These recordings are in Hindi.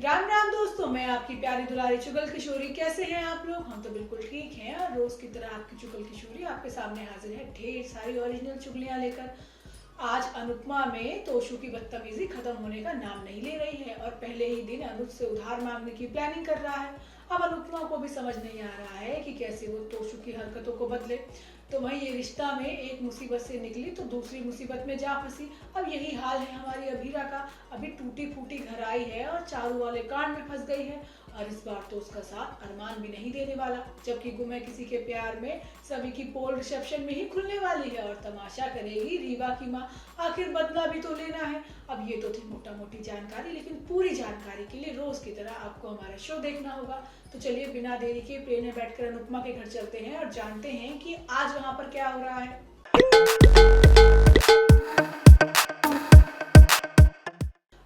राम राम दोस्तों, मैं आपकी प्यारी दुलारी चुगल किशोरी। कैसे हैं आप लोग? हम तो बिल्कुल ठीक हैं और रोज की तरह आपकी चुगल किशोरी आपके सामने हाजिर है ढेर सारी ओरिजिनल चुगलियां लेकर। आज अनुपमा में तोशु की बदतमीजी खत्म होने का नाम नहीं ले रही है और पहले ही दिन अनुज से उधार मांगने की प्लानिंग कर रहा है। अब अनुपमा को भी समझ नहीं आ रहा है कि कैसे वो तोशु की हरकतों को बदले। तो वहीं ये रिश्ता में एक मुसीबत से निकली तो दूसरी मुसीबत में जा फंसी। अब यही हाल है हमारी अभीरा का। अभी टूटी फूटी घर आई है और चारू वाले कांड में फंस गई है और इस बार तो उसका साथ अरमान भी नहीं देने वाला, जबकि गुमे किसी के प्यार में सभी की पोल रिसेप्शन में ही खुलने वाली है और तमाशा करेगी रीवा की माँ। आखिर बदला भी तो लेना है। अब ये तो थी मोटा मोटी जानकारी, लेकिन पूरी जानकारी के लिए रोज की तरह आपको हमारा शो देखना होगा। तो चलिए बिना देरी के प्लेन में बैठकर अनुपमा के घर चलते हैं और जानते हैं कि आज वहां पर क्या हो रहा है।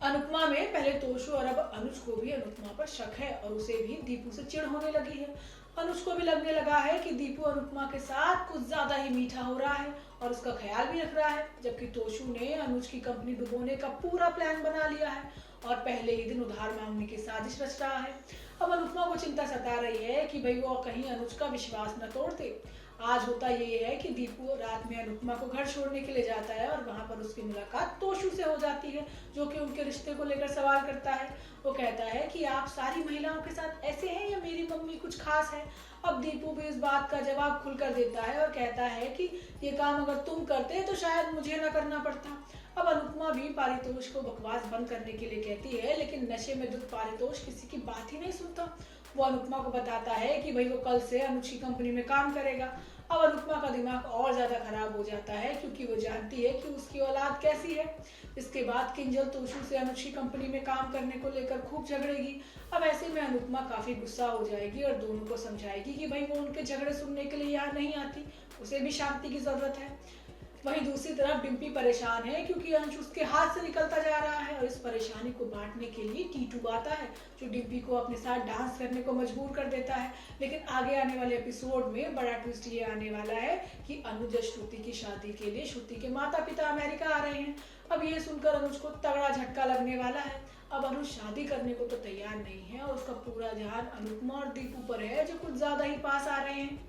अनुपमा में पहले तोशु और अब अनुज को भी अनुपमा पर शक है और उसे भी दीपू से चिढ़ होने लगी है। अनुज को भी लगने लगा है कि दीपू अनुपमा के साथ कुछ ज्यादा ही मीठा हो रहा है और उसका ख्याल भी रख रहा है, जबकि तोशु ने अनुज की कंपनी डुबोने का पूरा प्लान बना लिया है और पहले ही दिन उधार मांगने की साजिश रच रहा है। अब अनुपमा को चिंता सता रही है कि भाई वो कहीं अनुज का विश्वास न तोड़ दे। आज होता ये है कि दीपू रात में अनुपमा को घर छोड़ने के लिए जाता है और वहां पर उसकी मुलाकात तोशु से हो जाती है, जो कि उनके रिश्ते को लेकर सवाल करता है। वो कहता है कि आप सारी महिलाओं के साथ ऐसे हैं या मेरी मम्मी कुछ खास है। अब दीपू भी इस बात का जवाब खुलकर देता है और कहता है कि ये काम अगर तुम करते तो शायद मुझे ना करना पड़ता। अब अनुपमा भी पारितोष को बकवास बंद करने के लिए कहती है, लेकिन नशे में धुत पारितोष किसी की बात ही नहीं सुनता। वो अनुपमा को बताता है कि भाई वो कल से अनुज की कंपनी में काम करेगा। अब अनुपमा का दिमाग और ज्यादा खराब हो जाता है क्योंकि वो जानती है कि उसकी औलाद कैसी है। इसके बाद किंजल तोशु से अनुज की कंपनी में काम करने को लेकर खूब झगड़ेगी। अब ऐसे में अनुपमा काफी गुस्सा हो जाएगी और दोनों को समझाएगी कि भाई वो उनके झगड़े सुनने के लिए यहाँ नहीं आती, उसे भी शांति की जरूरत है। वहीं दूसरी तरफ डिम्पी परेशान है क्योंकि अंश उसके हाथ से निकलता जा रहा है और इस परेशानी को बांटने के लिए टीटू आता है, जो डिम्पी को अपने साथ डांस करने को मजबूर कर देता है। लेकिन आगे आने वाले एपिसोड में बड़ा ट्विस्ट ये आने वाला है कि अनुज श्रुति की शादी के लिए श्रुति के माता पिता अमेरिका आ रहे हैं। अब ये सुनकर अनुज को तगड़ा झटका लगने वाला है। अब अनुज शादी करने को तो तैयार नहीं है और उसका पूरा ध्यान अनुपमा और दीपू पर है, जो कुछ ज्यादा ही पास आ रहे हैं।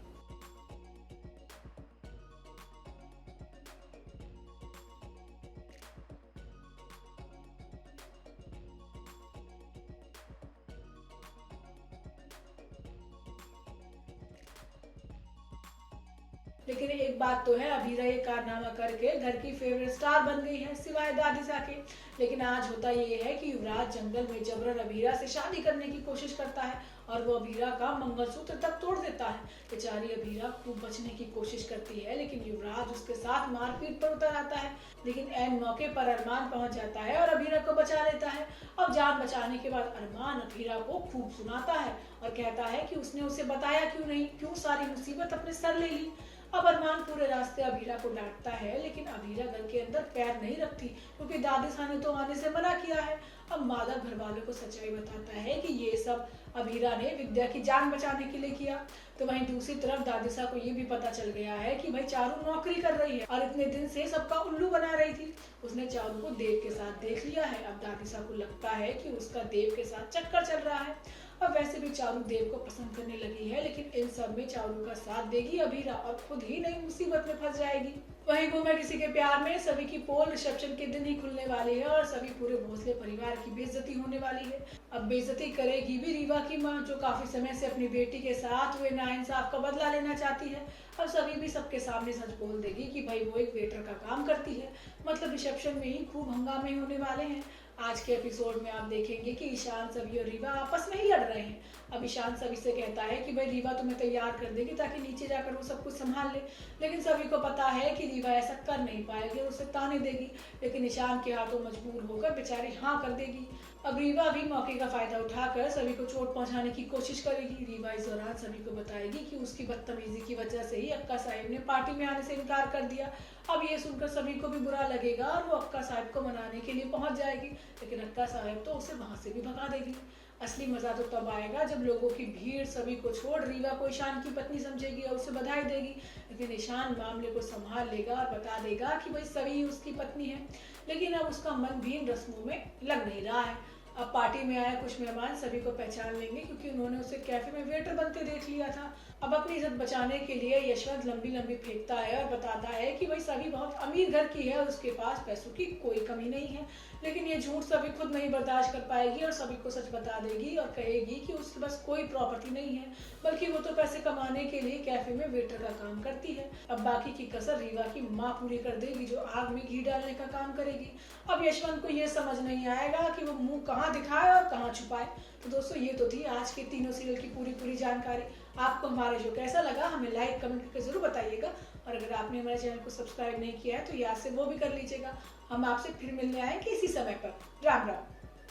लेकिन एक बात तो है, अभीरा ये कारनामा करके घर की फेवरेट स्टार बन गई है सिवाय दादिसा के। लेकिन आज होता ये है कि युवराज जंगल में जबरन अभीरा से शादी करने की कोशिश करता है और वो अभीरा का मंगलसूत्र तक तोड़ देता है। बेचारी अभीरा खूब बचने की कोशिश करती है, लेकिन युवराज उसके साथ मारपीट पर उतर आता है। लेकिन ऐन मौके पर अरमान पहुंच जाता है और अभीरा को बचा लेता है। अब जान बचाने के बाद अरमान अभीरा को खूब सुनाता है और कहता है कि उसने उसे बताया क्यों नहीं, क्यों सारी मुसीबत अपने सर ले ली। अब अरमान पूरे रास्ते अभीरा को डांटता है, लेकिन अभीरा घर के अंदर पैर नहीं रखती क्योंकि दादिसा ने तो आने से मना किया है। अब माधव घर वालों को सच्चाई बताता है कि ये सब अभीरा ने विद्या की जान बचाने के लिए किया। तो वहीं दूसरी तरफ दादिसा को ये भी पता चल गया है कि भाई चारू नौकरी कर रही है और इतने दिन से सबका उल्लू बना रही थी। उसने चारू को देव के साथ देख लिया है। अब दादिसा को लगता है कि उसका देव के साथ चक्कर चल रहा है। अब वैसे भी चारू देव को पसंद करने लगी है, लेकिन इन सब में चारू का साथ देगी अभीरा और खुद ही नई मुसीबत में फंस जाएगी। वहीं गुमे किसी के प्यार में सभी की पोल रिसेप्शन के दिन ही खुलने वाली है और सभी पूरे भोसले परिवार की बेइज्जती होने वाली है। अब बेइज्जती करेगी भी रीवा की माँ, जो काफी समय से अपनी बेटी के साथ हुए नाइंसाफ का बदला लेना चाहती है। अब सभी भी सबके सामने सच बोल देगी कि भाई वो एक वेटर का काम करती है। मतलब रिसेप्शन में ही खूब हंगामे होने वाले हैं। आज के एपिसोड में आप देखेंगे कि ईशान, सभी और रीवा आपस में ही लड़ रहे हैं। अब ईशान सभी से कहता है कि भाई रीवा तुम्हें तैयार कर देगी ताकि नीचे जाकर वो सब कुछ संभाल ले, लेकिन सभी को पता है कि रीवा ऐसा कर नहीं पाएगी और उसे ताने देगी। लेकिन ईशान के हाथों मजबूर होकर बेचारी हाँ कर देगी। अब रीवा भी मौके का फायदा उठाकर सभी को चोट पहुंचाने की कोशिश करेगी। रीवा इस दौरान सभी को बताएगी कि उसकी बदतमीजी की वजह से ही अक्का साहिब ने पार्टी में आने से इनकार कर दिया। अब ये सुनकर सभी को भी बुरा लगेगा और वो अक्का साहिब को मनाने के लिए पहुंच जाएगी, लेकिन अक्का साहिब तो उसे वहां से भी भगा देगी। असली मजा तो तब आएगा जब लोगों की भीड़ सभी को छोड़ रीवा को ईशान की पत्नी समझेगी और उसे बधाई देगी। लेकिन ईशान मामले को संभाल लेगा और बता देगा कि भाई सभी उसकी पत्नी है। लेकिन अब उसका मन भी इन रस्मों में लग नहीं रहा है। अब पार्टी में आए कुछ मेहमान सभी को पहचान लेंगे क्योंकि उन्होंने उसे कैफे में वेटर बनते देख लिया था। अब अपनी इज्जत बचाने के लिए यशवंत लंबी लंबी फेंकता है और बताता है कि भाई सभी बहुत अमीर घर की है और उसके पास पैसों की कोई कमी नहीं है। लेकिन ये झूठ सभी खुद नहीं बर्दाश्त कर पाएगी और सभी को सच बता देगी और कहेगी कि उसके पास कोई प्रॉपर्टी नहीं है, बल्कि वो तो पैसे कमाने के लिए कैफे में वेटर का काम करती है। अब बाकी की कसर रीवा की माँ पूरी कर देगी जो आग में घी डालने का काम करेगी। अब यशवंत को ये समझ नहीं आएगा कि वो मुंह कहाँ दिखाए और कहाँ छुपाए। तो दोस्तों ये तो थी आज के तीनों सीरियल की पूरी जानकारी। आपको हमारा शो कैसा लगा हमें लाइक कमेंट करके जरूर बताइएगा और अगर आपने हमारे चैनल को सब्सक्राइब नहीं किया है तो याद से वो भी कर लीजिएगा। हम आपसे फिर मिलने आएंगे इसी समय पर। राम राम।